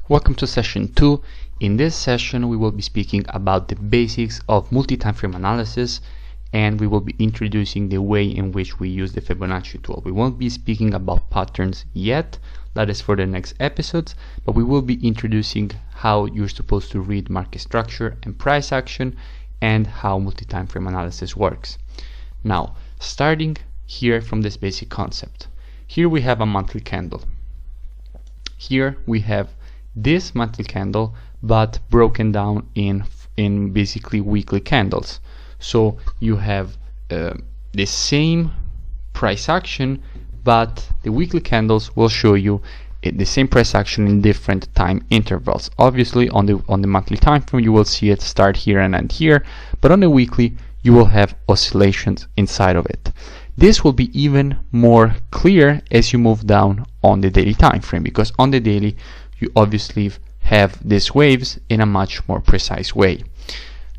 Welcome to session 2. In this session we will be speaking about the basics of multi-time frame analysis, and we will be introducing the way in which we use the Fibonacci tool. We won't be speaking about patterns yet, that is for the next episodes, but we will be introducing how you're supposed to read market structure and price action and how multi-time frame analysis works. Now, starting here from this basic concept. Here we have a monthly candle. Here we have this monthly candle, but broken down in basically weekly candles. So you have the same price action, but the weekly candles will show you the same price action in different time intervals. Obviously on the monthly time frame you will see it start here and end here, but on the weekly you will have oscillations inside of it. This will be even more clear as you move down on the daily time frame, because on the daily you obviously have these waves in a much more precise way.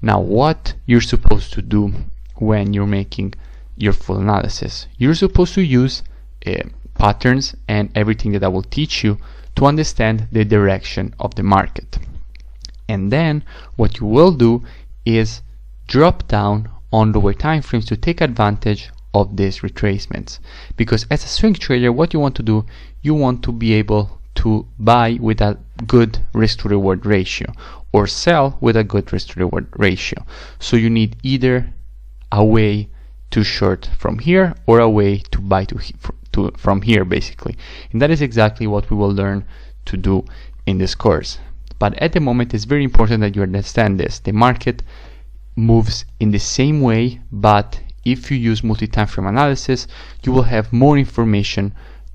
Now, what you're supposed to do when you're making your full analysis, you're supposed to use patterns and everything that I will teach you to understand the direction of the market. And then what you will do is drop down on lower time frames to take advantage of these retracements, because as a swing trader what you want to do, you want to be able to buy with a good risk to reward ratio or sell with a good risk to reward ratio. So you need either a way to short from here or a way to buy from here basically, and that is exactly what we will learn to do in this course. But at the moment it's very important that you understand this. The market moves in the same way, but if you use multi-time frame analysis you will have more information.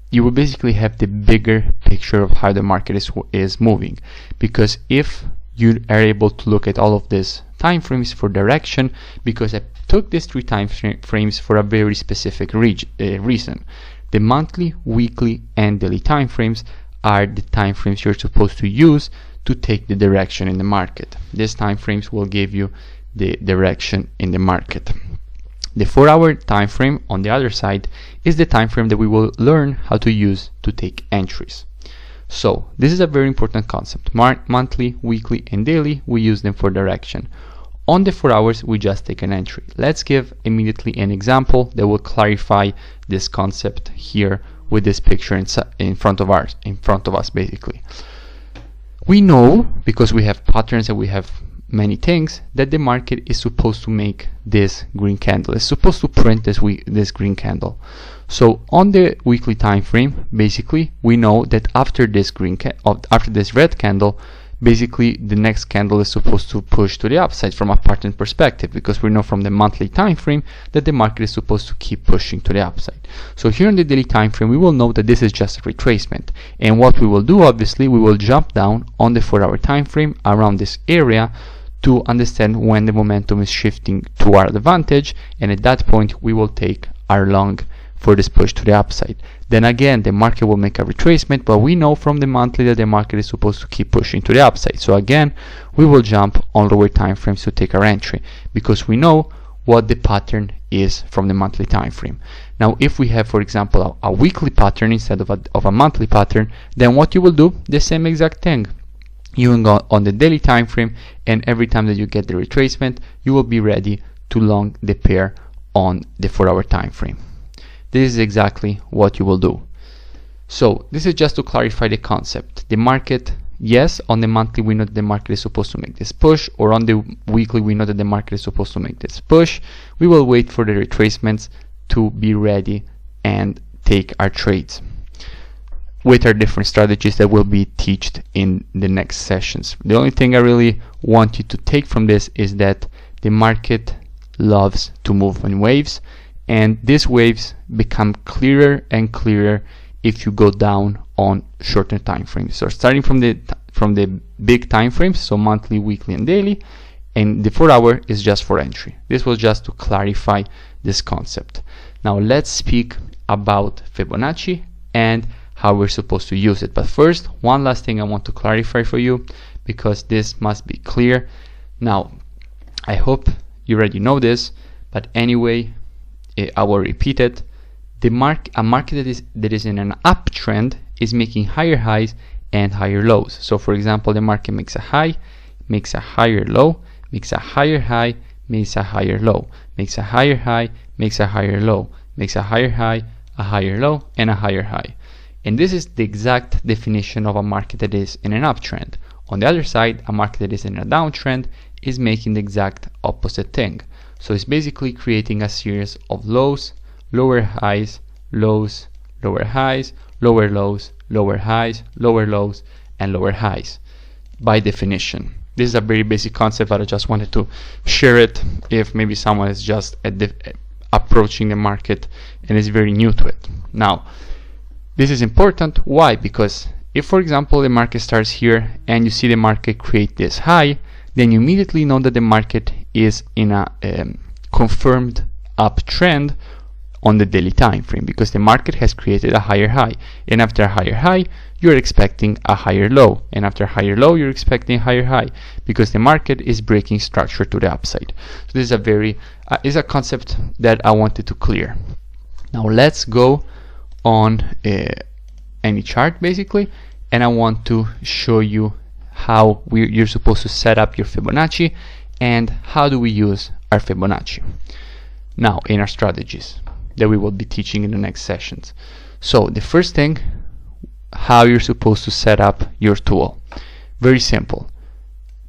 You will basically have the bigger picture of how the market is moving, because if you are able to look at all of these time frames for direction, because I took these 3 time frames for a very specific reason. The monthly, weekly and daily time frames are the time frames you're supposed to use to take the direction in the market. These time frames will give you the direction in the market. The 4-hour time frame on the other side is the time frame that we will learn how to use to take entries. So this is a very important concept. Monthly, weekly and daily, we use them for direction. On the 4 hours we just take an entry. Let's give immediately an example that will clarify this concept here with this picture in front of us basically. We know, because we have patterns and we have many things, that the market is supposed to make this green candle. It's supposed to print this green candle. So on the weekly time frame, basically, we know that after this red candle, basically the next candle is supposed to push to the upside from a pattern perspective, because we know from the monthly time frame that the market is supposed to keep pushing to the upside. So here in the daily time frame we will know that this is just a retracement, and what we will do, obviously, we will jump down on the 4-hour time frame around this area to understand when the momentum is shifting to our advantage, and at that point we will take our long for this push to the upside. Then again the market will make a retracement, but we know from the monthly that the market is supposed to keep pushing to the upside. So again we will jump on lower time frames to take our entry, because we know what the pattern is from the monthly time frame. Now if we have, for example, a weekly pattern instead of a monthly pattern, then what you will do, the same exact thing. You will go on the daily time frame, and every time that you get the retracement you will be ready to long the pair on the 4-hour time frame. This is exactly what you will do. So this is just to clarify the concept. The market, yes, on the monthly we know that the market is supposed to make this push, or on the weekly we know that the market is supposed to make this push. We will wait for the retracements to be ready and take our trades with our different strategies that will be taught in the next sessions. The only thing I really want you to take from this is that the market loves to move in waves, and these waves become clearer and clearer if you go down on shorter time frames. So starting from the big time frames, so monthly, weekly and daily, and the 4-hour is just for entry. This was just to clarify this concept. Now let's speak about Fibonacci and how we're supposed to use it. But first, one last thing I want to clarify for you, because this must be clear. Now I hope you already know this, but anyway I will repeat it. A market that is in an uptrend is making higher highs and higher lows. So for example, the market makes a high, makes a higher low, makes a higher high, makes a higher low, makes a higher high, makes a higher low, makes a higher high, a higher low, and a higher high. And this is the exact definition of a market that is in an uptrend. On the other side, a market that is in a downtrend is making the exact opposite thing. So it's basically creating a series of lows, lower highs, lows, lower highs, lower lows, lower highs, lower lows, and lower highs by definition. This is a very basic concept, but I just wanted to share it if maybe someone is just approaching the market and is very new to it. Now, this is important. Why? Because if, for example, the market starts here and you see the market create this high, then you immediately know that the market is in a confirmed uptrend on the daily time frame, because the market has created a higher high, and after a higher high you're expecting a higher low, and after a higher low you're expecting a higher high, because the market is breaking structure to the upside. So this is a very is a concept that I wanted to clear. Now let's go on any chart basically, and I want to show you how you're supposed to set up your Fibonacci and how do we use our Fibonacci now in our strategies that we will be teaching in the next sessions. So the first thing, how you're supposed to set up your tool. Very simple.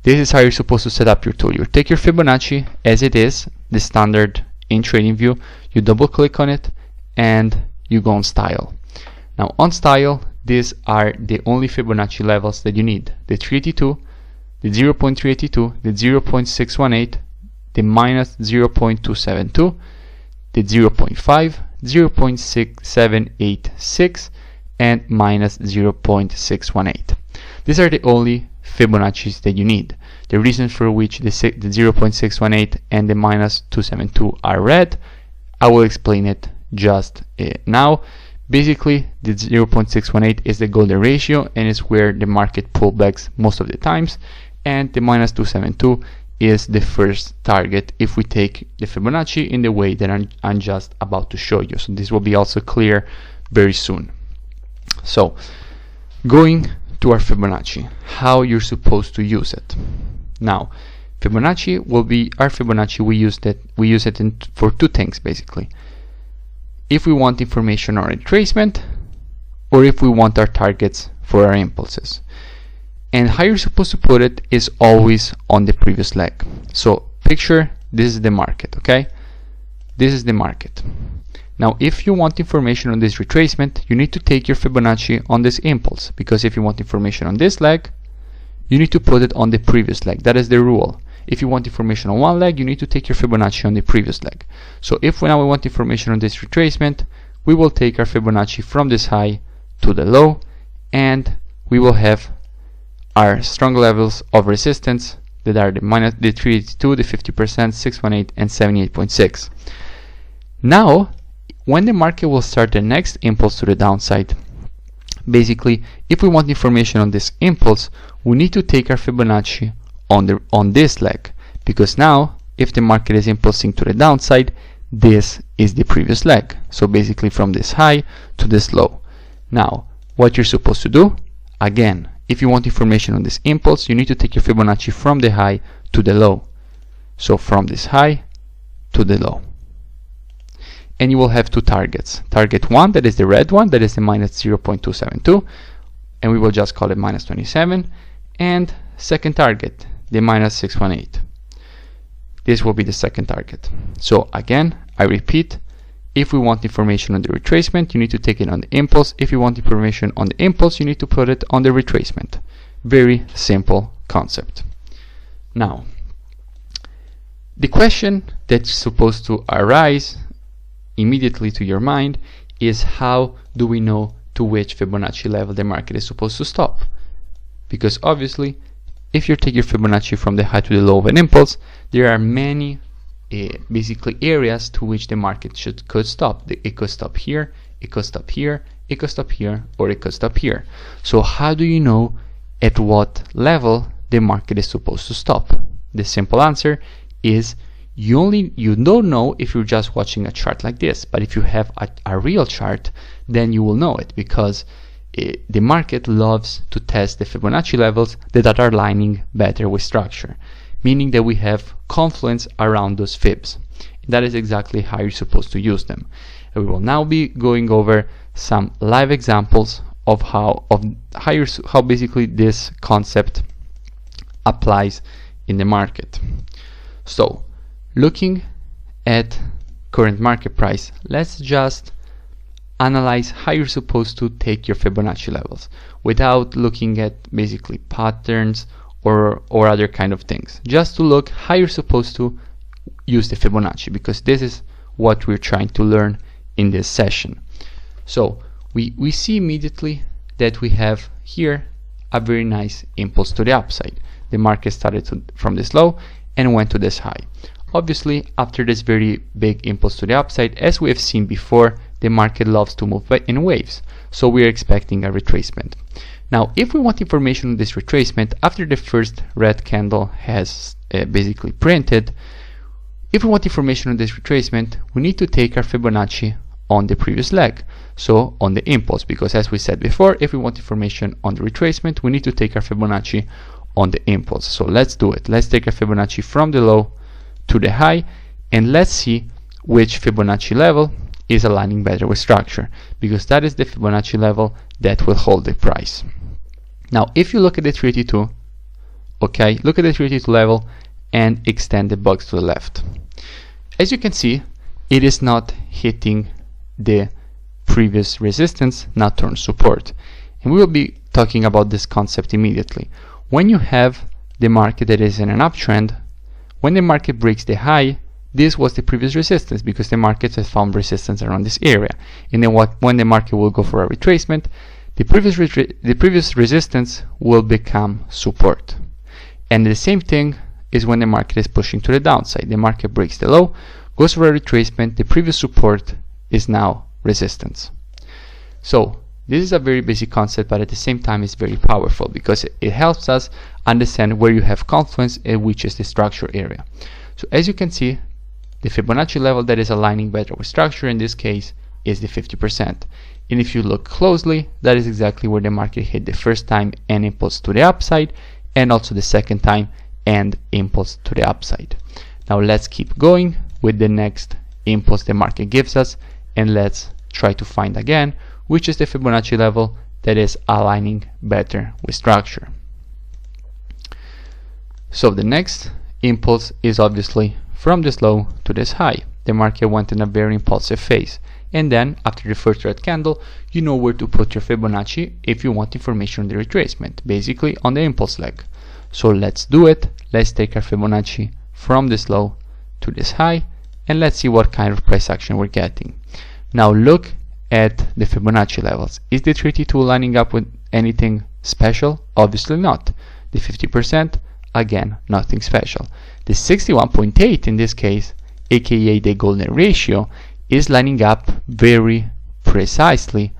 This is how you're supposed to set up your tool. You take your Fibonacci as it is, the standard in TradingView, you double click on it and you go on style. Now on style, these are the only Fibonacci levels that you need: the 382, the 0.382, the 0.618, the minus 0.272, the 0.5, 0.6786, and minus 0.618. These are the only Fibonacci's that you need. The reason for which the 0.618 and the minus 272 are red, I will explain it just now. Basically, the 0.618 is the golden ratio and is where the market pullbacks most of the times, and the minus 272 is the first target if we take the Fibonacci in the way that I'm just about to show you. So this will be also clear very soon. So going to our Fibonacci, how you're supposed to use it. Now Fibonacci will be our Fibonacci. We use it for two things basically: if we want information on retracement, or if we want our targets for our impulses. And how you're supposed to put it is always on the previous leg. So picture this is the market, okay? This is the market. Now if you want information on this retracement, you need to take your Fibonacci on this impulse, because if you want information on this leg, you need to put it on the previous leg. That is the rule. If you want information on one leg, you need to take your Fibonacci on the previous leg. So if now we want information on this retracement, we will take our Fibonacci from this high to the low, and we will have our strong levels of resistance that are the 382, the 50%, 618, and 78.6. Now, when the market will start the next impulse to the downside, basically, if we want information on this impulse, we need to take our Fibonacci on this leg, because now, if the market is impulsing to the downside, this is the previous leg. So basically, from this high to this low. Now, what you're supposed to do, again, if you want information on this impulse, you need to take your Fibonacci from the high to the low. So from this high to the low. And you will have two targets. Target 1, that is the red one, that is the minus 0.272, and we will just call it minus 27. And second target, the minus 618. This will be the second target. So again, I repeat, if we want information on the retracement, you need to take it on the impulse. If you want information on the impulse, you need to put it on the retracement. Very simple concept. Now, the question that's supposed to arise immediately to your mind is, how do we know to which Fibonacci level the market is supposed to stop? Because obviously, if you take your Fibonacci from the high to the low of an impulse, there are many basically areas to which the market could stop. It could stop here, it could stop here, it could stop here, or it could stop here. So how do you know at what level the market is supposed to stop? The simple answer is you don't know if you're just watching a chart like this, but if you have a real chart, then you will know it, because the market loves to test the Fibonacci levels that are aligning better with structure, meaning that we have confluence around those fibs. That is exactly how you're supposed to use them. And we will now be going over some live examples of how basically this concept applies in the market. So, looking at current market price, let's just analyze how you're supposed to take your Fibonacci levels without looking at basically patterns or other kind of things. Just to look how you're supposed to use the Fibonacci, because this is what we're trying to learn in this session. So we see immediately that we have here a very nice impulse to the upside. The market started from this low and went to this high. Obviously, after this very big impulse to the upside, as we have seen before, the market loves to move in waves, so we are expecting a retracement. Now, if we want information on this retracement after the first red candle has basically printed, if we want information on this retracement, we need to take our Fibonacci on the previous leg, so on the impulse, because as we said before, if we want information on the retracement, we need to take our Fibonacci on the impulse. So let's do it. Let's take our Fibonacci from the low to the high, and let's see which Fibonacci level is aligning better with structure, because that is the Fibonacci level that will hold the price. Now, if you look at the 382, okay, look at the 382 level and extend the box to the left. As you can see, it is not hitting the previous resistance, now turn support. And we will be talking about this concept immediately. When you have the market that is in an uptrend, when the market breaks the high, this was the previous resistance, because the market has found resistance around this area. And then when the market will go for a retracement, the previous resistance will become support. And the same thing is when the market is pushing to the downside. The market breaks the low, goes for a retracement, the previous support is now resistance. So this is a very basic concept, but at the same time it's very powerful, because it helps us understand where you have confluence and which is the structure area. So as you can see, the Fibonacci level that is aligning better with structure in this case is the 50%. And if you look closely, that is exactly where the market hit the first time and impulse to the upside, and also the second time and impulse to the upside. Now let's keep going with the next impulse the market gives us, and let's try to find again which is the Fibonacci level that is aligning better with structure. So the next impulse is obviously from this low to this high. The market went in a very impulsive phase, and then after the first red candle, you know where to put your Fibonacci if you want information on the retracement, basically on the impulse leg. So let's do it. Let's take our Fibonacci from this low to this high, and let's see what kind of price action we're getting. Now look at the Fibonacci levels. Is the 382 lining up with anything special? Obviously not. The 50%, again, nothing special. The 61.8 in this case, aka the golden ratio, is lining up very precisely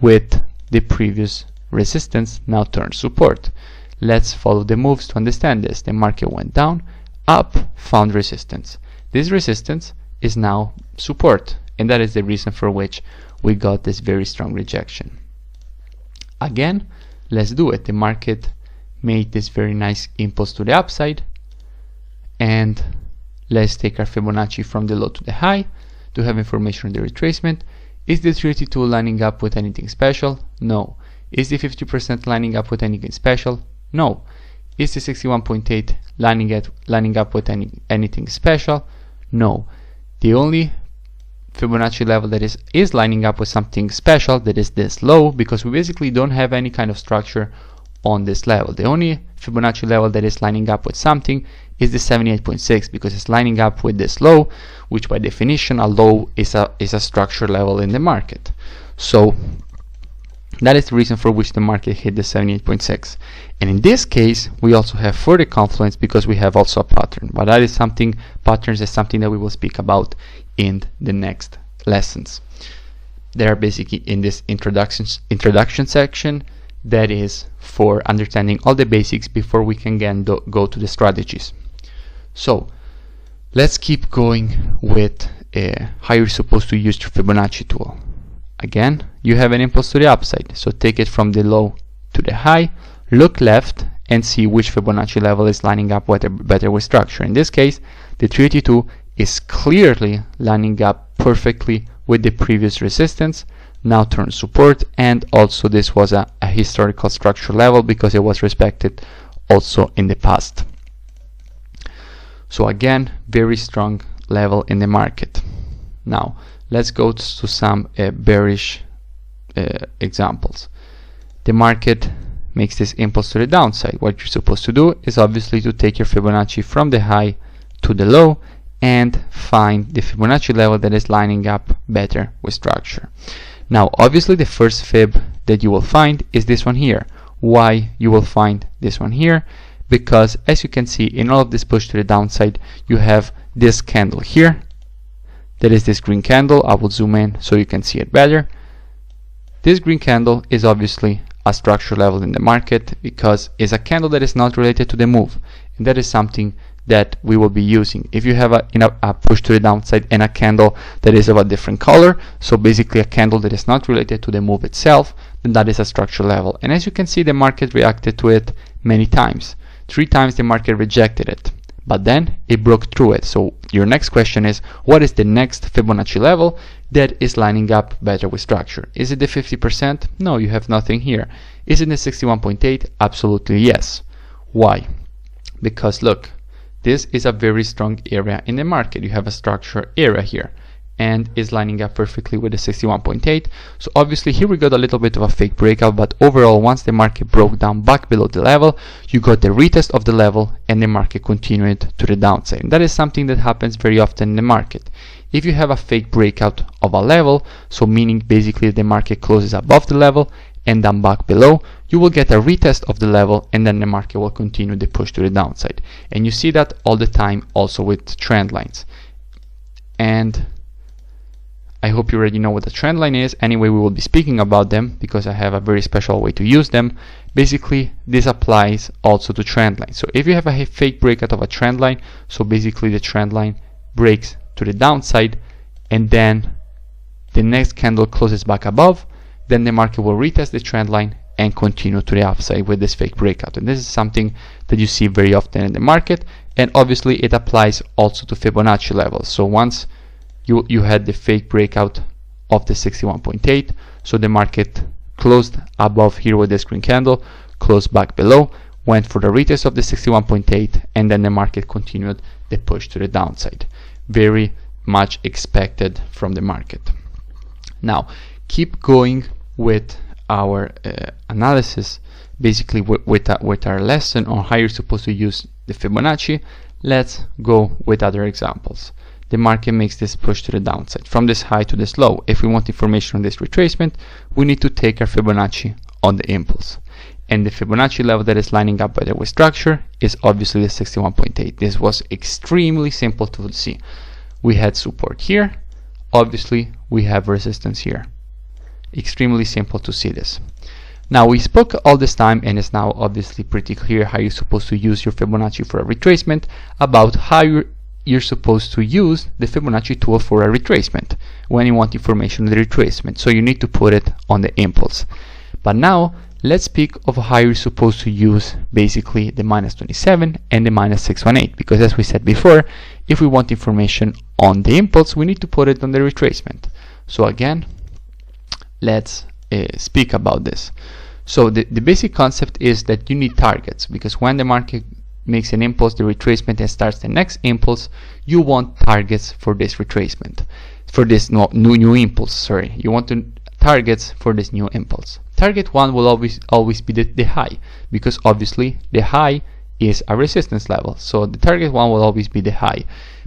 with the previous resistance, now turned support. Let's follow the moves to understand this. The market went down, up, found resistance. This resistance is now support, and that is the reason for which we got this very strong rejection. Again, let's do it. The market made this very nice impulse to the upside, and let's take our Fibonacci from the low to the high to have information on the retracement. Is the 382 lining up with anything special? No. Is the 50% lining up with anything special? No. Is the 61.8 lining up with anything special? No. The only Fibonacci level that is lining up with something special, that is this low, because we basically don't have any kind of structure on this level. The only Fibonacci level that is lining up with something is the 78.6, because it's lining up with this low, which by definition a low is a structure level in the market. So that is the reason for which the market hit the 78.6. And in this case, we also have further confluence because we have also a pattern. But that is something, patterns is something that we will speak about in the next lessons. They are basically in this introduction section that is for understanding all the basics before we can again go to the strategies. So let's keep going with how you're supposed to use your Fibonacci tool. Again, you have an impulse to the upside. So take it from the low to the high, look left, and see which Fibonacci level is lining up better with structure. In this case, the 382 is clearly lining up perfectly with the previous resistance, now turns support, and also this was a historical structure level because it was respected also in the past. So again, very strong level in the market. Now let's go to some bearish examples. The market makes this impulse to the downside. What you're supposed to do is obviously to take your Fibonacci from the high to the low and find the Fibonacci level that is lining up better with structure. Now obviously the first fib that you will find is this one here. Why you will find this one here? Because as you can see in all of this push to the downside, you have this candle here. That is this green candle. I will zoom in so you can see it better. This green candle is obviously a structure level in the market because it's a candle that is not related to the move, and that is something that we will be using. If you have a push to the downside and a candle that is of a different color, so basically a candle that is not related to the move itself, then that is a structure level. And as you can see, the market reacted to it many times. 3 times the market rejected it, but then it broke through it. So your next question is, what is the next Fibonacci level that is lining up better with structure? Is it the 50%? No, you have nothing here. Is it the 61.8? Absolutely yes. Why? Because look, this is a very strong area in the market. You have a structure area here and is lining up perfectly with the 61.8. So obviously here we got a little bit of a fake breakout, but overall once the market broke down back below the level, you got the retest of the level and the market continued to the downside. And that is something that happens very often in the market. If you have a fake breakout of a level, so meaning basically the market closes above the level and then back below, you will get a retest of the level and then the market will continue the push to the downside. And you see that all the time also with trend lines. And I hope you already know what the trend line is. Anyway, we will be speaking about them because I have a very special way to use them. Basically, this applies also to trend lines. So if you have a fake breakout of a trend line, so basically the trend line breaks to the downside and then the next candle closes back above, then the market will retest the trend line and continue to the upside with this fake breakout. And this is something that you see very often in the market, and obviously it applies also to Fibonacci levels. So once you had the fake breakout of the 61.8, so the market closed above here with this green candle, closed back below, went for the retest of the 61.8, and then the market continued the push to the downside. Very much expected from the market. Now keep going with our analysis, basically with our lesson on how you're supposed to use the Fibonacci. Let's go with other examples. The market makes this push to the downside from this high to this low. If we want information on this retracement, we need to take our Fibonacci on the impulse, and the Fibonacci level that is lining up better with structure is obviously the 61.8. This was extremely simple to see. We had support here, obviously we have resistance here. Extremely simple to see this. Now we spoke all this time, and it's now obviously pretty clear how you're supposed to use your Fibonacci for a retracement, about how you're supposed to use the Fibonacci tool for a retracement when you want information on the retracement. So you need to put it on the impulse. But now let's speak of how you're supposed to use basically the -27 and the -618, because as we said before, if we want information on the impulse, we need to put it on the retracement. So again, let's speak about this. So the basic concept is that you need targets, because when the market makes an impulse, the retracement, and starts the next impulse, you want targets for this retracement, for this new impulse, sorry. You want targets for this new impulse. Target 1 will always be the high, because obviously the high is a resistance level, so the target 1 will always be the high.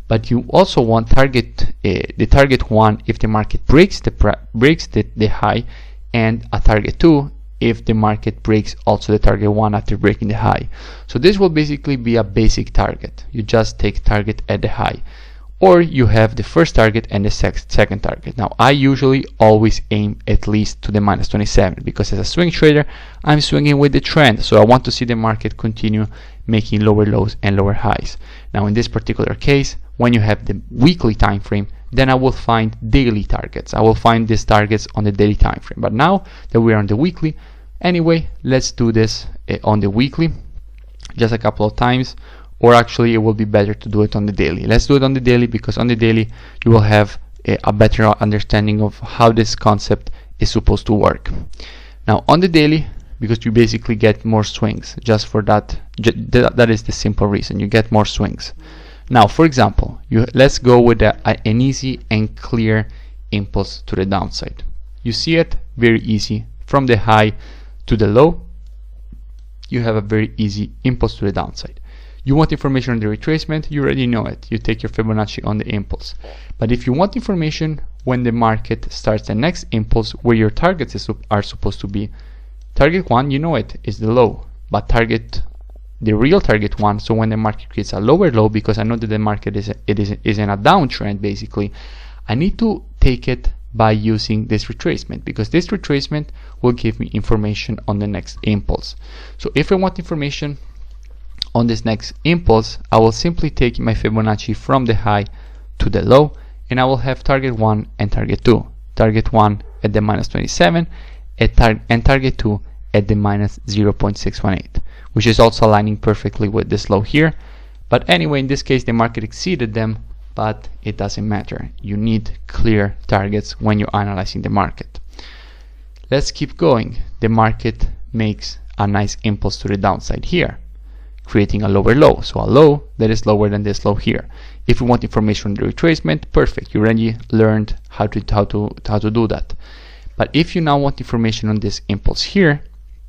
But you also want the target 1 if the market breaks the high, and a target 2 if the market breaks also the target 1 after breaking the high. So this will basically be a basic target. You just take target at the high. or you have the first target and the second target. Now I usually always aim at least to the minus 27 because as a swing trader I'm swinging with the trend, so I want to see the market continue making lower lows and lower highs. Now in this particular case, when you have the weekly time frame, then I will find daily targets. I will find these targets on the daily time frame. But now that we're on the weekly, anyway, let's do this on the weekly just a couple of times, or actually it will be better to do it on the daily. Let's do it on the daily because on the daily you will have a better understanding of how this concept is supposed to work. Now on the daily, because you basically get more swings, just for that, that is the simple reason, you get more swings. Now for example, let's go with an easy and clear impulse to the downside. You see it very easy from the high to the low. You have a very easy impulse to the downside. You want information on the retracement, you already know it. You take your Fibonacci on the impulse. But if you want information when the market starts the next impulse, where your targets are supposed to be, target 1, you know it, is the low. But the real target 1, so when the market creates a lower low, because I know that the market is in a downtrend basically, I need to take it by using this retracement, because this retracement will give me information on the next impulse. So if I want information on this next impulse, I will simply take my Fibonacci from the high to the low, and I will have target 1 and target 2. Target 1 at the minus 27 and target 2 at the minus 0.618, which is also aligning perfectly with this low here. But anyway, in this case the market exceeded them, but it doesn't matter. You need clear targets when you're analyzing the market. Let's keep going. The market makes a nice impulse to the downside here, creating a lower low, so a low that is lower than this low here. If you want information on the retracement, perfect, you already learned how to do that. But if you now want information on this impulse here,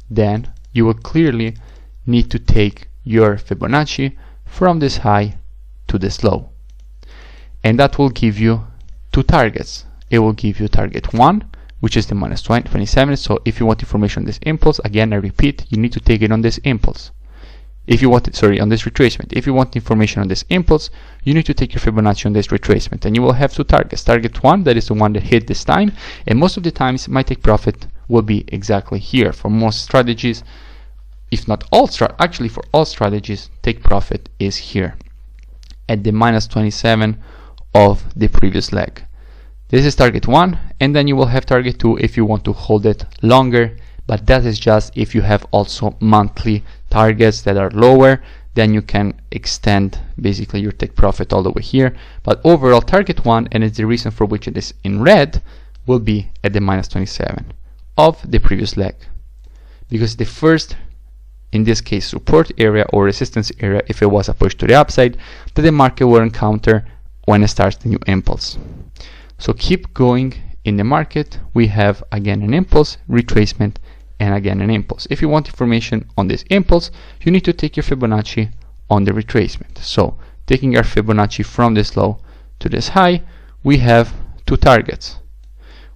then you will clearly need to take your Fibonacci from this high to this low, and that will give you two targets. It will give you target 1, which is the minus 27. So if you want information on this impulse, again I repeat, you need to take it on this impulse. If you want, on this retracement. If you want information on this impulse, you need to take your Fibonacci on this retracement, and you will have two targets. Target 1, that is the one that hit this time, and most of the times my take profit will be exactly here. For most strategies, if not all, actually for all strategies, take profit is here at the minus 27 of the previous leg. This is target 1, and then you will have target 2 if you want to hold it longer, but that is just if you have also monthly targets that are lower, then you can extend basically your take profit all the way here. But overall target 1, and it's the reason for which it is in red, will be at the minus 27 of the previous leg, because the first, in this case, support area or resistance area, if it was a push to the upside, that the market will encounter when it starts the new impulse. So keep going in the market. We have again an impulse, retracement, and again an impulse. If you want information on this impulse, you need to take your Fibonacci on the retracement. So taking our Fibonacci from this low to this high, we have two targets.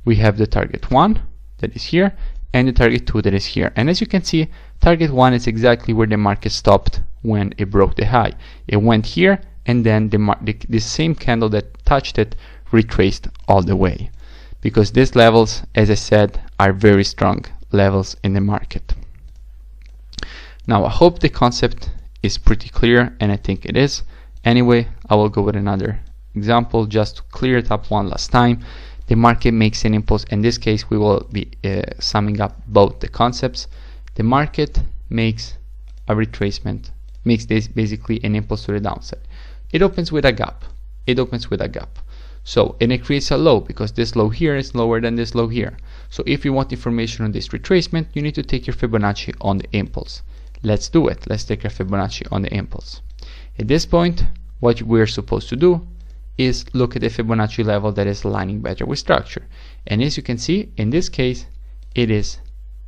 We have the target 1 that is here, and the target 2 that is here. And as you can see, target 1 is exactly where the market stopped when it broke the high. It went here, and then the same candle that touched it retraced all the way, because these levels, as I said, are very strong levels in the market. Now I hope the concept is pretty clear, and I think it is. Anyway, I will go with another example just to clear it up one last time. The market makes an impulse. In this case we will be summing up both the concepts. The market makes a retracement, makes this basically an impulse to the downside. It opens with a gap. So, and it creates a low, because this low here is lower than this low here. So if you want information on this retracement, you need to take your Fibonacci on the impulse. Let's do it. Let's take our Fibonacci on the impulse. At this point, what we're supposed to do is look at the Fibonacci level that is aligning better with structure. And as you can see, in this case, it is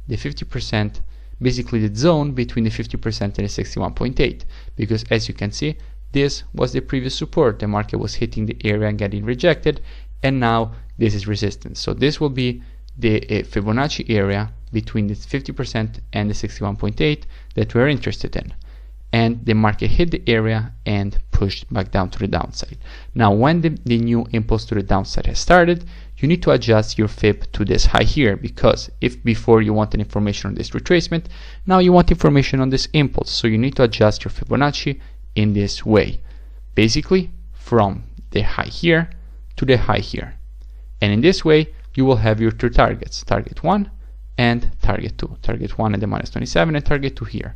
the 50%, basically the zone between the 50% and the 61.8, because as you can see, this was the previous support. The market was hitting the area and getting rejected, and now this is resistance. So this will be the Fibonacci area between the 50% and the 61.8 that we're interested in. and the market hit the area and pushed back down to the downside. Now when the new impulse to the downside has started, you need to adjust your fib to this high here, because if before you wanted information on this retracement, now you want information on this impulse, so you need to adjust your Fibonacci in this way, basically from the high here to the high here. And in this way you will have your two targets, target 1 and target 2, target 1 at the minus 27 and target 2 here.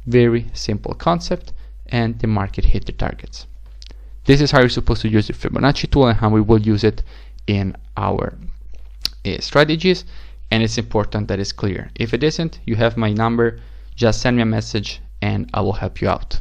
Very simple concept, and the market hit the targets. This is how you're supposed to use the Fibonacci tool and how we will use it in our strategies, and it's important that it's clear. If it isn't, you have my number, just send me a message and I will help you out.